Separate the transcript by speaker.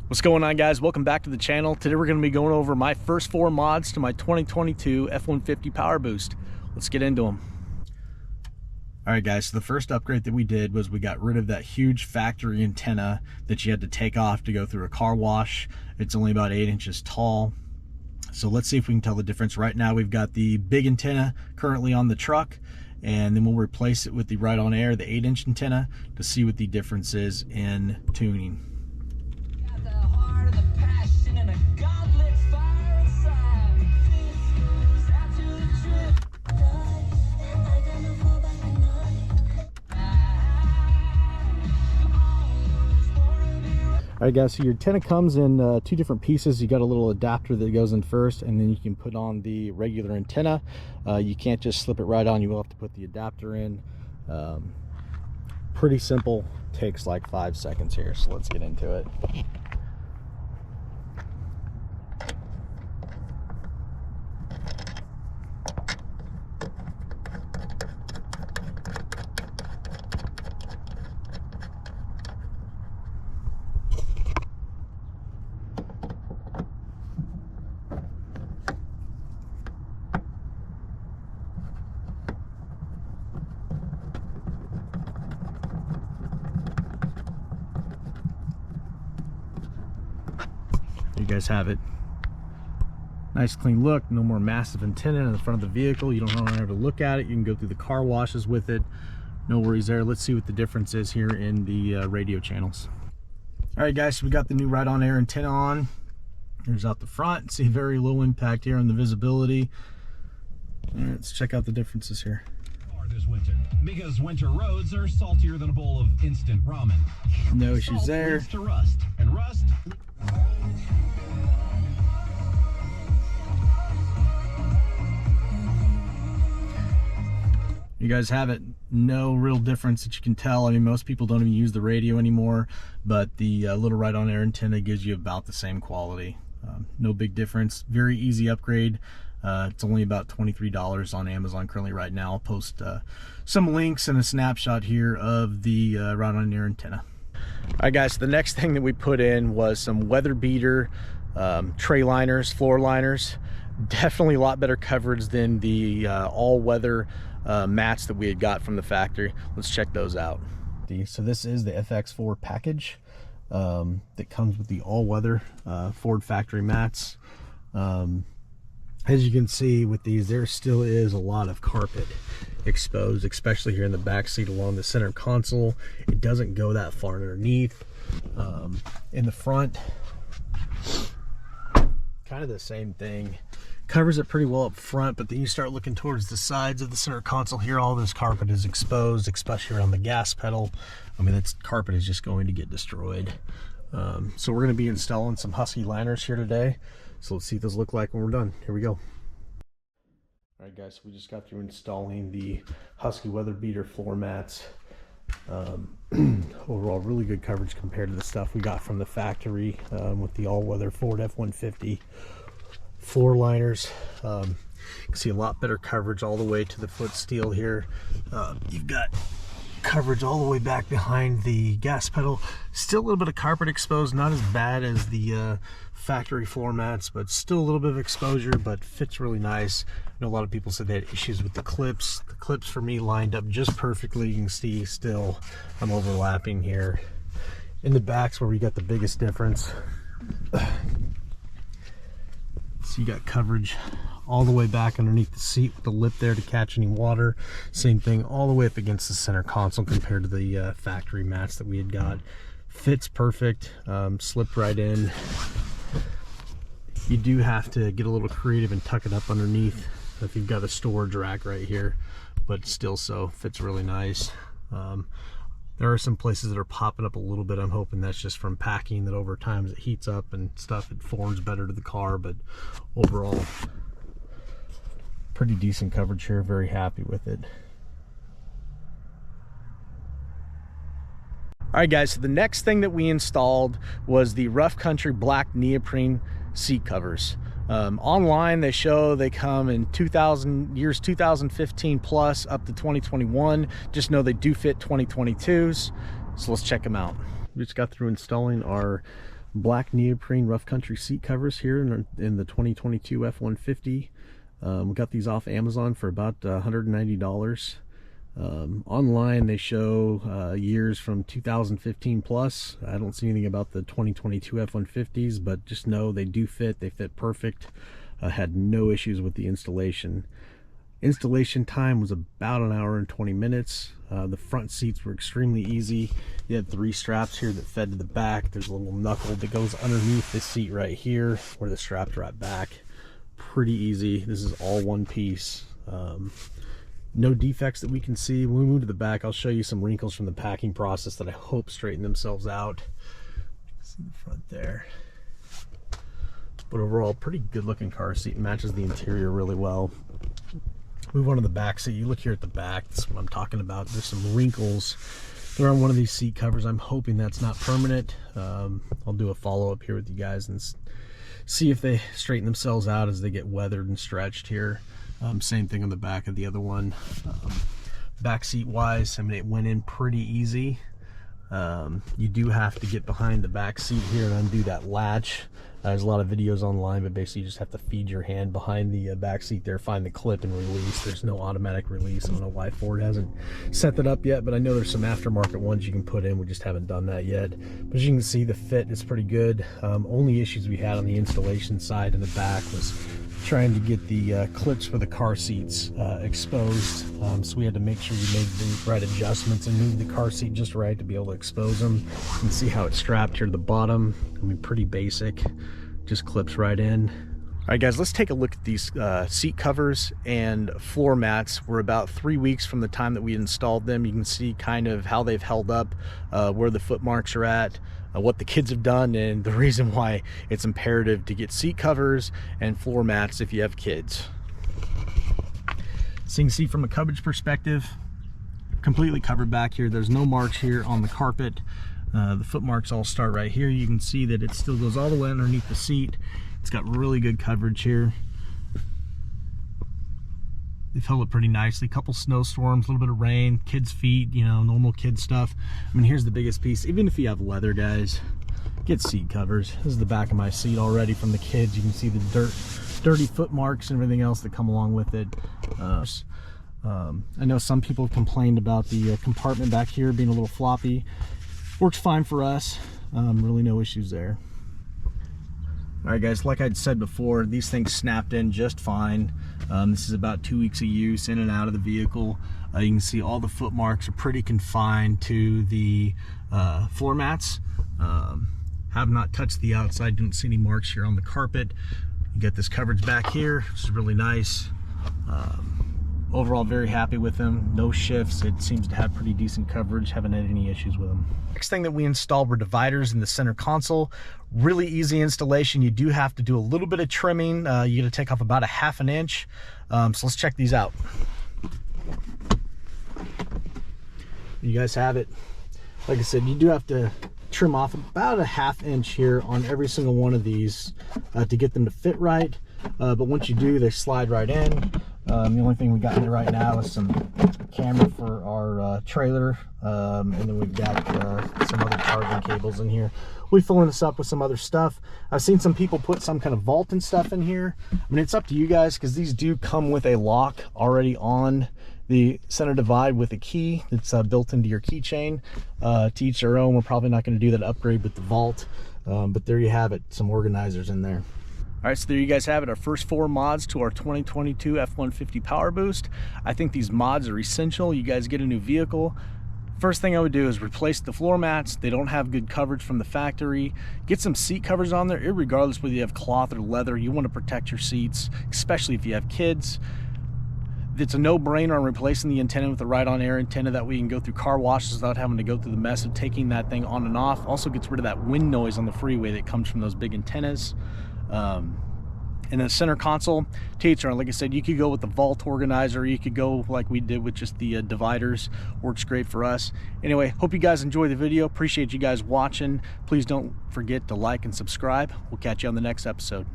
Speaker 1: What's going on, guys? Welcome back to the channel. Today we're going to be going over my first 4 mods to my 2022 F150 Powerboost. Let's get into them. All right, guys, so the first upgrade that we did was we got rid of that huge factory antenna that you had to take off to go through a car wash. It's only about 8 inches tall. So let's see if we can tell the difference. Right now we've got the big antenna currently on the truck, and then we'll replace it with the Ride on Air, the 8-inch antenna, to see what the difference is in tuning. All right, guys, so your antenna comes in 2 different pieces. You got a little adapter that goes in first, and then you can put on the regular antenna. You can't just slip it right on. You will have to put the adapter in. Pretty simple. Takes like 5 seconds here, so let's get into it. You guys have it. Nice clean look, no more massive antenna in the front of the vehicle. You don't have to look at it. You can go through the car washes with it. No worries there. Let's see what the difference is here in the radio channels. All right, guys, so we got the new Ride on Air antenna on. There's out the front. See, very low impact here on the visibility. All right, let's check out the differences here.
Speaker 2: This winter, because winter roads are saltier than a bowl of instant ramen.
Speaker 1: No issues there.
Speaker 2: Leads to rust, and rust.
Speaker 1: You guys have it. No real difference that you can tell. I mean, most people don't even use the radio anymore, but the little Ride on Air antenna gives you about the same quality. No big difference. Very easy upgrade. It's only about $23 on Amazon currently right now. I'll post some links and a snapshot here of the Ride on Air antenna. All right, guys, so the next thing that we put in was some weather beater tray liners, floor liners. Definitely a lot better coverage than the all-weather mats that we had got from the factory. Let's check those out. So this is the FX4 package that comes with the all-weather Ford factory mats. As you can see with these, there still is a lot of carpet exposed, especially here in the back seat along the center console. It doesn't go that far underneath. In the front, kind of the same thing. Covers it pretty well up front, but then you start looking towards the sides of the center console here, all this carpet is exposed, especially around the gas pedal. I mean, that carpet is just going to get destroyed. So we're going to be installing some Husky Liners here today. So let's see what those look like when we're done. Here we go. All right, guys, so we just got through installing the Husky weather beater floor mats. Overall, really good coverage compared to the stuff we got from the factory with the all-weather Ford F150 floor liners. You can see a lot better coverage all the way to the foot steel here. You've got coverage all the way back behind the gas pedal. Still a little bit of carpet exposed, not as bad as the factory floor mats, but still a little bit of exposure, but fits really nice. I know a lot of people said they had issues with the clips. The clips for me lined up just perfectly. You can see still I'm overlapping here. In the back's where we got the biggest difference. So you got coverage all the way back underneath the seat with the lip there to catch any water. Same thing all the way up against the center console compared to the factory mats that we had got. Fits perfect, slipped right in. You do have to get a little creative and tuck it up underneath if you've got a storage rack right here, but still so fits really nice. There are some places that are popping up a little bit. I'm hoping that's just from packing, that over time as it heats up and stuff, it forms better to the car, but overall, pretty decent coverage here. Very happy with it. All right, guys, so the next thing that we installed was the Rough Country black neoprene seat covers. Online they show they come in 2015 plus up to 2021. Just know they do fit 2022s, so let's check them out. We just got through installing our black neoprene rough country seat covers here in the 2022 F150. We got these off Amazon for about $190. Online they show years from 2015 plus. I don't see anything about the 2022 F150s, but just know they do fit. They fit perfect. Had no issues with the installation. Installation time was about 1 hour and 20 minutes. The front seats were extremely easy. You had 3 straps here that fed to the back. There's a little knuckle that goes underneath this seat right here where the straps right back. Pretty easy. This is all one piece. No defects that we can see. When we move to the back, I'll show you some wrinkles from the packing process that I hope straighten themselves out. See the front there. But overall, pretty good looking car seat. Matches the interior really well. Move on to the back seat. You look here at the back, that's what I'm talking about. There's some wrinkles there on one of these seat covers. I'm hoping that's not permanent. I'll do a follow-up here with you guys and see if they straighten themselves out as they get weathered and stretched here. Same thing on the back of the other one. Back seat wise, I mean, it went in pretty easy. You do have to get behind the back seat here and undo that latch. There's a lot of videos online, but basically you just have to feed your hand behind the back seat there, find the clip and release. There's no automatic release. I don't know why Ford hasn't set that up yet, but I know there's some aftermarket ones you can put in. We just haven't done that yet. But as you can see, the fit is pretty good. Only issues we had on the installation side in the back was trying to get the clips for the car seats exposed. So we had to make sure we made the right adjustments and move the car seat just right to be able to expose them. You can see how it's strapped here to the bottom. I mean, pretty basic, just clips right in. All right, guys, let's take a look at these seat covers and floor mats. We're about 3 weeks from the time that we installed them. You can see kind of how they've held up, where the foot marks are at, what the kids have done, and the reason why it's imperative to get seat covers and floor mats if you have kids. So you can see from a coverage perspective, completely covered back here. There's no marks here on the carpet. The foot marks all start right here. You can see that it still goes all the way underneath the seat. It's got really good coverage here. They've held it pretty nicely. Couple snowstorms, a little bit of rain, kids' feet, you know, normal kid stuff. I mean, here's the biggest piece. Even if you have leather, guys, get seat covers. This is the back of my seat already from the kids. You can see the dirty foot marks and everything else that come along with it. I know some people have complained about the compartment back here being a little floppy. Works fine for us. Really no issues there. All right, guys, like I'd said before, these things snapped in just fine. This is about 2 weeks of use in and out of the vehicle. You can see all the foot marks are pretty confined to the floor mats. Have not touched the outside, didn't see any marks here on the carpet. You get this coverage back here, which is really nice. Overall, very happy with them. No shifts. It seems to have pretty decent coverage. Haven't had any issues with them. Next thing that we installed were dividers in the center console. Really easy installation. You do have to do a little bit of trimming. You got to take off about a ½ an inch. So let's check these out. You guys have it. Like I said, you do have to trim off about a ½ inch here on every single one of these to get them to fit right. But once you do, they slide right in. The only thing we got in there right now is some camera for our trailer, and then we've got some other charging cables in here. We're filling this up with some other stuff. I've seen some people put some kind of vault and stuff in here. I mean, it's up to you guys, because these do come with a lock already on the center divide with a key that's built into your keychain. To each their own. We're probably not going to do that upgrade with the vault, but there you have it, some organizers in there. All right, so there you guys have it, our first 4 mods to our 2022 F-150 Powerboost. I think these mods are essential. You guys get a new vehicle. First thing I would do is replace the floor mats. They don't have good coverage from the factory. Get some seat covers on there, regardless whether you have cloth or leather. You want to protect your seats, especially if you have kids. It's a no-brainer on replacing the antenna with a ride-on air antenna. That way you can go through car washes without having to go through the mess of taking that thing on and off. Also gets rid of that wind noise on the freeway that comes from those big antennas. And the center console, like I said, you could go with the vault organizer. You could go like we did with just the dividers. Works great for us. Anyway, hope you guys enjoy the video. Appreciate you guys watching. Please don't forget to like and subscribe. We'll catch you on the next episode.